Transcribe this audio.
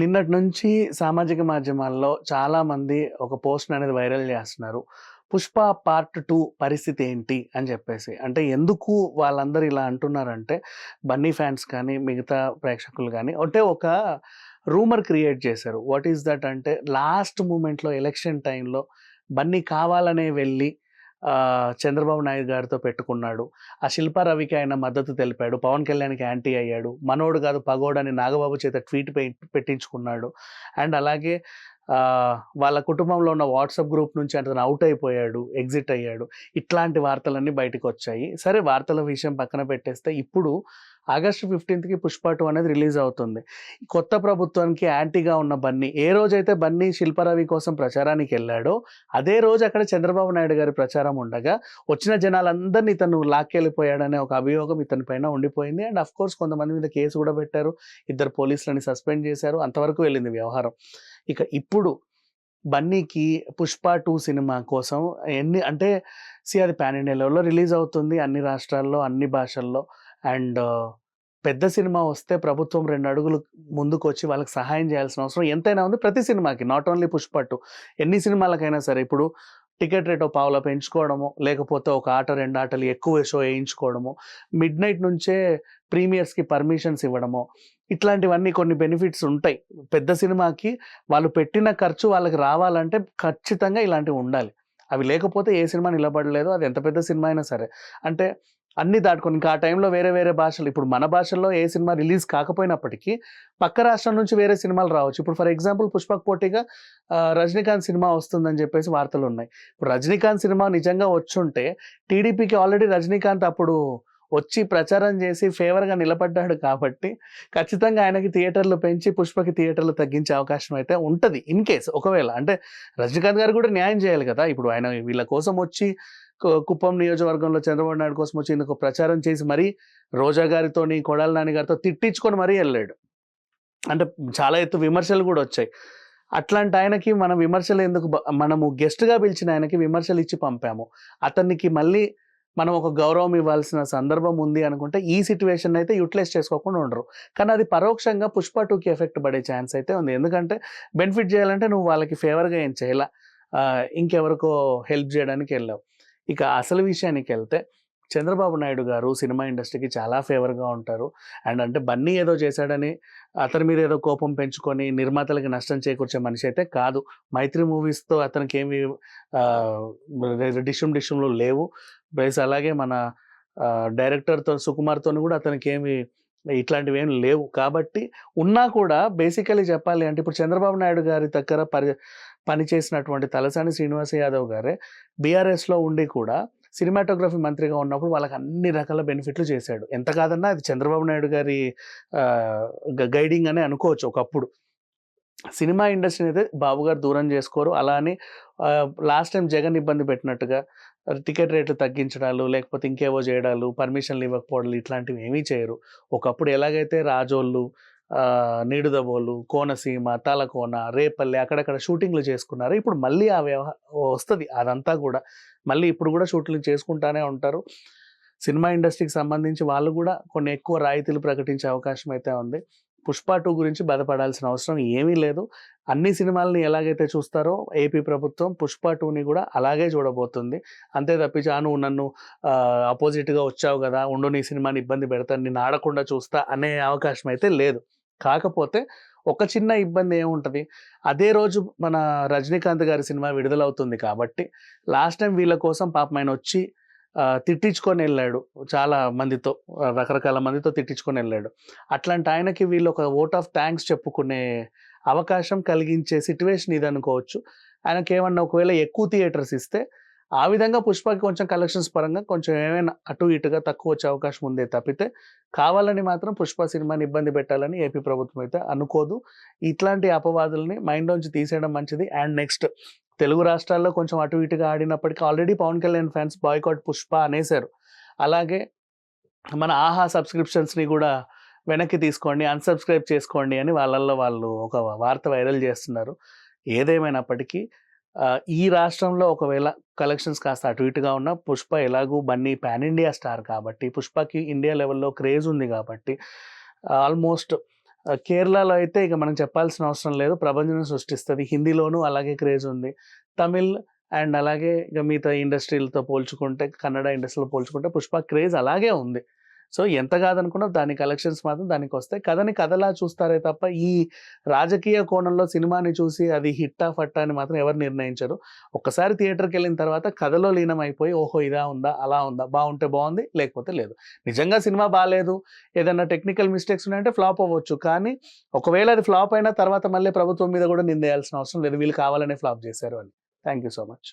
నిన్నటి నుంచి సామాజిక మాధ్యమాల్లో చాలామంది ఒక పోస్ట్ అనేది వైరల్ చేస్తున్నారు. 'పుష్ప పార్ట్ 2' పరిస్థితి ఏంటి అని చెప్పేసి. అంటే ఎందుకు వాళ్ళందరూ ఇలా అంటున్నారంటే, బన్నీ ఫ్యాన్స్ కానీ, మిగతా ప్రేక్షకులు గానీ, అంటే ఒక రూమర్ క్రియేట్ చేశారు. వాట్ ఈస్ దట్ అంటే, లాస్ట్ మూమెంట్‌లో ఎలక్షన్ టైమ్‌లో బన్నీ కావాలనే వెళ్ళి చంద్రబాబు నాయుడు గారితో పెట్టుకున్నాడు. ఆ శిల్పా రవికి ఆయన మద్దతు తెలిపాడు. పవన్ కళ్యాణ్‌కి యాంటీ అయ్యాడు. మనోడు కాదు పగోడని నాగబాబు చేత ట్వీట్ పెట్టించుకున్నాడు. అండ్ అలాగే వాళ్ళ కుటుంబంలో ఉన్న వాట్సాప్ గ్రూప్ నుంచి అతను ఔట్ అయిపోయాడు. ఎగ్జిట్ అయ్యాడు. ఇట్లాంటి వార్తలన్నీ బయటికొచ్చాయి. సరే వార్తల విషయం పక్కన పెట్టేస్తే ఇప్పుడు ఆగస్టు 15కి 'పుష్ప 2' అనేది రిలీజ్ అవుతుంది. కొత్త ప్రభుత్వానికి యాంటీగా ఉన్న బన్నీ ఏ రోజైతే బన్నీ శిల్పారవి కోసం ప్రచారానికెళ్ళాడో అదే రోజు అక్కడ చంద్రబాబు నాయుడు గారి ప్రచారం ఉండగా వచ్చిన జనాలందరిని ఇతను లాక్కెళ్ళిపోయాడనే ఒక అభియోగం ఇతని పైన ఉండిపోయింది. అండ్ ఆఫ్‌కోర్స్ కొంతమంది మీద కేసు కూడా పెట్టారు. ఇద్దరు పోలీసులని సస్పెండ్ చేశారు. అంతవరకు వెళ్ళింది వ్యవహారం. ఇక ఇప్పుడు బన్నీకి 'పుష్ప 2' సినిమా కోసం అంటే అది పాన్ ఇండియా లెవెల్‌లో రిలీజ్ అవుతుంది. అన్ని రాష్ట్రాల్లో, అన్ని భాషల్లో. అండ్ పెద్ద సినిమా వస్తే ప్రభుత్వం 2 అడుగులు ముందుకొచ్చి వాళ్ళకి సహాయం చేయాల్సిన అవసరం ఎంతైనా ఉంది ప్రతి సినిమాకి. నాట్ ఓన్లీ 'పుష్ప 2' ఎన్ని సినిమాలకైనా సరే. ఇప్పుడు టికెట్ రేట్ ఓ పావలా పెంచుకోవడమో, లేకపోతే ఒక ఆట, 2 ఆటలు ఎక్కువ షో ఏయించుకోవడమో, మిడ్‌నైట్ నుంచే ప్రీమియర్స్‌కి పర్మిషన్స్ ఇవ్వడమో, ఇట్లాంటివన్నీ కొన్ని బెనిఫిట్స్ ఉంటాయి. పెద్ద సినిమాకి వాళ్ళు పెట్టిన ఖర్చు వాళ్ళకి రావాలంటే ఖచ్చితంగా ఇలాంటివి ఉండాలి. అవి లేకపోతే ఏ సినిమా నిలబడలేదు. అది ఎంత పెద్ద సినిమా అయినా సరే. అంటే అన్నీ దాటుకొని ఇంకా ఆ టైంలో వేరే వేరే భాషలు ఇప్పుడు మన భాషల్లో ఏ సినిమా రిలీజ్ కాకపోయినప్పటికీ పక్క రాష్ట్రం నుంచి వేరే సినిమాలు రావచ్చు. ఇప్పుడు ఫర్ ఎగ్జాంపుల్ 'పుష్ప'కి పోటీగా 'రజనీకాంత్' సినిమా వస్తుందని చెప్పేసి వార్తలున్నాయి. ఇప్పుడు 'రజనీకాంత్' సినిమా నిజంగా వచ్చుంటే టీడీపీకి ఆల్రెడీ రజనీకాంత్ అప్పుడు వచ్చి ప్రచారం చేసి ఫేవర్‌గా నిలబడ్డాడు కాబట్టి ఖచ్చితంగా ఆయనకి థియేటర్లు పెంచి 'పుష్ప'కి థియేటర్లు తగ్గించే అవకాశం అయితే ఉంటది. ఇన్ కేస్ ఒకవేళ అంటే రజనీకాంత్ గారు కూడా న్యాయం చేయాలి కదా! ఇప్పుడు ఆయన వీళ్ళ కోసం వచ్చి కుప్పం నియోజకవర్గంలో చంద్రబాబు నాయుడు కోసం వచ్చి ఈయనకు ప్రచారం చేసి మరీ రోజా గారితోని, కొడాలి నాని గారితో తిట్టించుకొని మరీ ఎళ్ళాడు. అంటే చాలా విమర్శలు గూడా వచ్చాయి. అట్లాంటి ఆయనకి మనం విమర్శలు ఎందుకు మనము గెస్ట్‌గా పిలిచిన ఆయనకి విమర్శలు ఇచ్చి పంపాము. అతనికి మళ్ళీ మనం ఒక గౌరవం ఇవ్వాల్సిన సందర్భం ఉంది అనుకుంటే ఈ సిట్యుయేషన్ అయితే యుటిలైజ్ చేసుకోకుండా ఉండరు. కానీ అది పరోక్షంగా 'పుష్ప 2'కి ఎఫెక్ట్ పడే ఛాన్స్ అయితే ఉంది. ఎందుకంటే బెనిఫిట్ చేయాలంటే నువ్వు వాళ్ళకి ఫేవర్‌గా ఏం చేయలా. ఇంకెవరికో హెల్ప్ చేయడానికి ఎళ్ళావు. ఇక అసలు విషయానికెళ్తే చంద్రబాబు నాయుడు గారు సినిమా ఇండస్ట్రీకి చాలా ఫేవర్‌గా ఉంటారు. అండ్ అంటే బన్నీ ఏదో చేశాడని అతని మీద ఏదో కోపం పెంచుకొని నిర్మాతలకి నష్టం చేకూర్చే మనిషి అయితే కాదు. 'మైత్రి' మూవీస్‌తో అతనికేమి డిషుమ్‌లు లేవు. ప్లస్ అలాగే మన డైరెక్టర్‌తో సుకుమార్‌తోని కూడా అతనికేమి ఇట్లాంటివేమి లేవు. కాబట్టి ఉన్నా కూడా బేసికల్లీ చెప్పాలి అంటే ఇప్పుడు చంద్రబాబు నాయుడు గారి దగ్గర పనిచేసినటువంటి తలసాని శ్రీనివాస యాదవ్ గారే బీఆర్ఎస్‌లో ఉండి కూడా సినిమాటోగ్రఫీ మంత్రిగా ఉన్నప్పుడు వాళ్ళకి అన్ని రకాల బెనిఫిట్లు చేశాడు. ఎంత కాదన్నా అది చంద్రబాబు నాయుడు గారి గైడింగ్ అనే అనుకోవచ్చు ఒకప్పుడు. సినిమా ఇండస్ట్రీని అయితే బాబు గారు దూరం చేసుకోరు. అలా అని లాస్ట్ టైమ్ జగన్ ఇబ్బంది పెట్టినట్టుగా టికెట్ రేట్లు తగ్గించడాలు, లేకపోతే ఇంకేవో చేయడాలు, పర్మిషన్‌లు ఇవ్వకపోవడాలు ఇట్లాంటివి ఏమీ చేయరు. ఒకప్పుడు ఎలాగైతే రాజోళ్ళు, నిడుదవోలు, కోనసీమ, తలకోన, రేపల్లె అక్కడక్కడ షూటింగ్‌లు చేసుకున్నారో ఇప్పుడు మళ్ళీ ఆ వస్తది అదంతా గూడా. మళ్ళీ ఇప్పుడు గూడా షూటింగ్‌లు చేసుకుంటానే ఉంటారు. సినిమా ఇండస్ట్రీకి సంబంధించి వాళ్ళు గూడా కొన్ని ఎక్కువ రాయితీలు ప్రకటించే అవకాశం అయితే ఉంది. 'పుష్ప 2' గురించి బాధపడాల్సిన అవసరం ఏమీ లేదు. అన్ని సినిమాలని ఎలాగైతే చూస్తారో ఏపీ ప్రభుత్వం 'పుష్ప 2'ని గూడా అలాగే చూడబోతుంది. అంతే తప్పించి నువ్వు నన్ను అపోజిట్‌గా వచ్చావు గదా! ఉండు నీ సినిమాని ఇబ్బంది పెడతాను, నిన్ను ఆడకుండా చూస్తా అనే అవకాశం అయితే లేదు. కాకపోతే ఒక చిన్న ఇబ్బంది ఏముంటది, అదే రోజు మన 'రజనీకాంత్' గారి సినిమా విడుదలవుతుంది కాబట్టి లాస్ట్ టైమ్ వీళ్ళ కోసం పాపం ఆయనొచ్చి తిట్టించుకొనెళ్ళాడు. చాలా మందితో రకరకాల మందితో తిట్టించుకొనెళ్ళాడు. అట్లాంటి ఆయనకి వీళ్ళు ఒక వోట్ ఆఫ్ థాంక్స్ చెప్పుకునే అవకాశం కలిగించే సిట్యుయేషన్ ఇదనుకోవచ్చు. ఆయనకేమన్నా ఒకవేళ ఎక్కువ థియేటర్స్ ఇస్తే ఆ విధంగా 'పుష్ప'కి కొంచెం కలెక్షన్స్ పరంగా కొంచెం ఏమైనా అటు ఇటుగా తక్కువొచ్చే అవకాశం ఉందే తప్పితే, కావాలని మాత్రం 'పుష్ప' సినిమాని ఇబ్బంది పెట్టాలని ఏపీ ప్రభుత్వం అయితే అనుకోదు. ఇట్లాంటి అపవాదుల్ని మైండ్‌లోంచి తీసేయడం మంచిది. అండ్ నెక్స్ట్ తెలుగు రాష్ట్రాల్లో కొంచెం అటు ఇటుగా ఆడినప్పటికీ already Pawan Kalyan fans boycott 'Pushpa' అనేసారు. అలాగే మన ఆహా సబ్స్క్రిప్షన్స్‌ని గూడా వెనక్కి తీసుకోండి, అన్‌సబ్‌స్క్రైబ్ చేసుకోండి అని వాళ్ళల్లో వాళ్ళు ఒక వార్త వైరల్ చేస్తున్నారు. ఏదేమైనప్పటికీ ఈ రాష్ట్రంలో ఒకవేళ కలెక్షన్స్ కాస్త అటు ఇటుగా ఉన్నా 'పుష్ప' ఎలాగూ బన్నీ పాన్ ఇండియా స్టార్ కాబట్టి 'పుష్ప'కి ఇండియా లెవెల్‌లో క్రేజ్ ఉంది కాబట్టి ఆల్మోస్ట్ కేరళలో అయితే ఇక మనం చెప్పాల్సిన అవసరం లేదు. ప్రభంజనం సృష్టిస్తది. హిందీలోనూ అలాగే క్రేజ్ ఉంది. తమిళ్ అండ్ అలాగే ఇక మిగతా ఇండస్ట్రీలతో పోల్చుకుంటే, కన్నడ ఇండస్ట్రీలో పోల్చుకుంటే 'పుష్ప' క్రేజ్ అలాగే ఉంది. సో, ఎంత కాదనుకున్నా దాని కలెక్షన్స్ మాత్రం దానికొస్తాయి. కథని కథలా చూస్తారే తప్ప, ఈ రాజకీయ కోణంలో సినిమాని చూసి అది హిట్టా, ఫట్టా అని మాత్రం ఎవరు నిర్ణయించరు. ఒక్కసారి థియేటర్‌కెళ్ళిన తర్వాత కథలో లీనమైపోయి, ఓహో! ఇదా ఉందా? అలా ఉందా? బావుంటే బావుంది. లేకపోతే లేదు. నిజంగా సినిమా బాలేదు, ఏదన్నా టెక్నికల్ మిస్టేక్స్ ఉన్నాయంటే ఫ్లాప్ అవ్వచ్చు. కానీ ఒకవేళ అది ఫ్లాప్ అయిన తర్వాత మళ్ళీ ప్రభుత్వం మీద కూడా నిందేయాల్సిన అవసరం లేదు. వీళ్ళు కావాలనే ఫ్లాప్ చేశారు అని. Thank you so much.